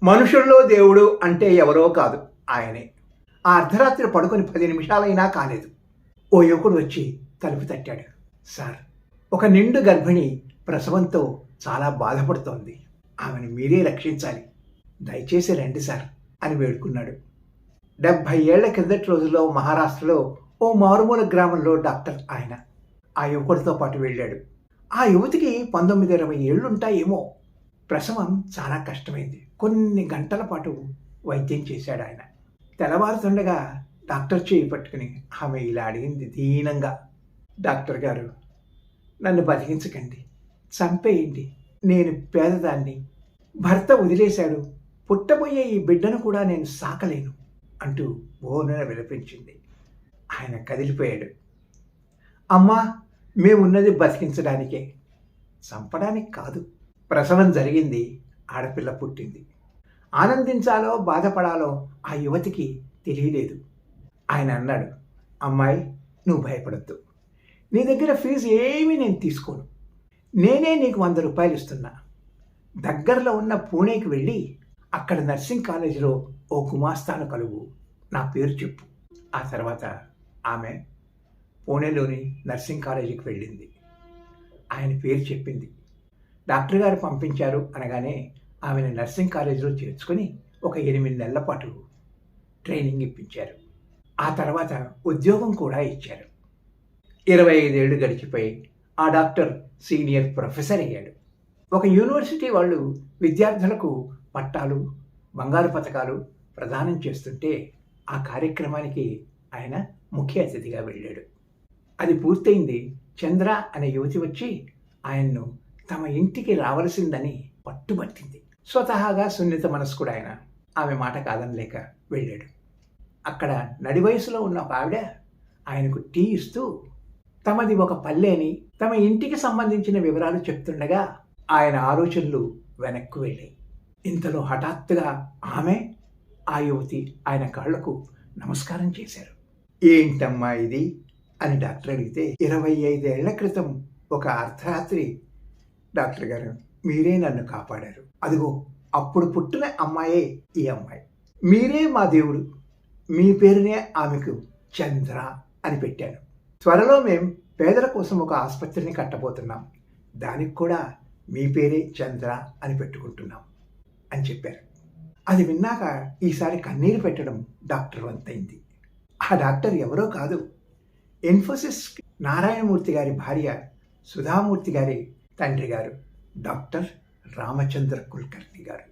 మనుషుల్లో దేవుడు అంటే ఎవరో కాదు, ఆయనే. ఆ అర్ధరాత్రి పడుకొని 10 నిమిషాలైనా కాలేదు. ఓ యువకుడు వచ్చి తలుపు తట్టాడు. సార్, ఒక నిండు గర్భిణి ప్రసవంతో చాలా బాధపడుతోంది. ఆమెను మీరే రక్షించాలి. దయచేసి రండి సార్ అని వేడుకున్నాడు. 70 ఏళ్ల కిందటి రోజుల్లో మహారాష్ట్రలో ఓ మారుమూల గ్రామంలో డాక్టర్ ఆయన. ఆ యువకుడితో పాటు వెళ్ళాడు. ఆ యువతికి 19-20 ఏళ్లుంటాయేమో. ప్రసవం చాలా కష్టమైంది. కొన్ని గంటల పాటు వైద్యం చేశాడు ఆయన. తెల్లవారుతుండగా డాక్టర్ చేయి పట్టుకుని ఆమె ఇలా అడిగింది దీనంగా, డాక్టర్ గారు, నన్ను బతికించకండి, చంపేయండి. నేను పేదదాన్ని, భర్త వదిలేశాడు, పుట్టబోయే ఈ బిడ్డను కూడా నేను సాకలేను అంటూ బోరున విలపించింది. ఆయన కదిలిపోయాడు. అమ్మా, మేమున్నది బతికించడానికే, చంపడానికి కాదు. ప్రసవం జరిగింది, ఆడపిల్ల పుట్టింది. ఆనందించాలో బాధపడాలో ఆ యువతికి తెలియలేదు. ఆయన అన్నాడు, అమ్మాయి, నువ్వు భయపడద్దు. నీ దగ్గర ఫీజు ఏమీ నేను తీసుకోను. నేనే నీకు 100 రూపాయలు ఇస్తున్నా. దగ్గరలో ఉన్న పూణేకి వెళ్ళి అక్కడ నర్సింగ్ కాలేజీలో ఓ గుమాస్తాను కలువు. నా పేరు చెప్పు. ఆ తర్వాత ఆమె పూణేలోని నర్సింగ్ కాలేజీకి వెళ్ళింది. ఆయన పేరు చెప్పింది. డాక్టర్ గారు పంపించారు అనగానే ఆమెను నర్సింగ్ కాలేజీలో చేర్చుకొని ఒక 8 నెలల పాటు ట్రైనింగ్ ఇప్పించారు. ఆ తర్వాత ఉద్యోగం కూడా ఇచ్చారు. 25 ఏళ్ళు గడిచిపోయి ఆ డాక్టర్ సీనియర్ ప్రొఫెసర్ అయ్యాడు. ఒక యూనివర్సిటీ వాళ్ళు విద్యార్థులకు పట్టాలు, బంగారు పతకాలు ప్రదానం చేస్తుంటే ఆ కార్యక్రమానికి ఆయన ముఖ్య అతిథిగా వెళ్ళాడు. అది పూర్తయింది. చంద్ర అనే యువతి వచ్చి ఆయన్ను తమ ఇంటికి రావలసిందని పట్టుబట్టింది. స్వతహాగా సున్నిత మనస్కుడు ఆయన. ఆమె మాట కాదనలేక వెళ్ళాడు. అక్కడ నడి వయసులో ఉన్న ఒక ఆవిడ ఆయనకు టీ ఇస్తూ తమది ఒక పల్లె అని, తమ ఇంటికి సంబంధించిన వివరాలు చెప్తుండగా ఆయన ఆలోచనలు వెనక్కు వెళ్ళాయి. ఇంతలో హఠాత్తుగా ఆమె, ఆ యువతి ఆయన కాళ్లకు నమస్కారం చేశారు. ఏంటమ్మా ఇది అని డాక్టర్ అడిగితే, 25 ఏళ్ల క్రితం ఒక అర్ధరాత్రి డాక్టర్ గారు మీరే నన్ను కాపాడారు. అదిగో అప్పుడు పుట్టిన అమ్మాయే ఈ అమ్మాయి. మీరే మా దేవుడు. మీ పేరునే ఆమెకు చంద్ర అని పెట్టాను. త్వరలో మేం పేదల కోసం ఒక ఆసుపత్రిని కట్టబోతున్నాం. దానికి కూడా మీ పేరే చంద్ర అని పెట్టుకుంటున్నాం అని చెప్పారు. అది విన్నాక ఈసారి కన్నీరు పెట్టడం డాక్టర్ వంతైంది. ఆ డాక్టర్ ఎవరో కాదు, ఇన్ఫోసిస్ నారాయణమూర్తి గారి భార్య సుధామూర్తి గారి తండ్రి గారు డాక్టర్ రామచంద్ర కుల్కర్ణి గారు.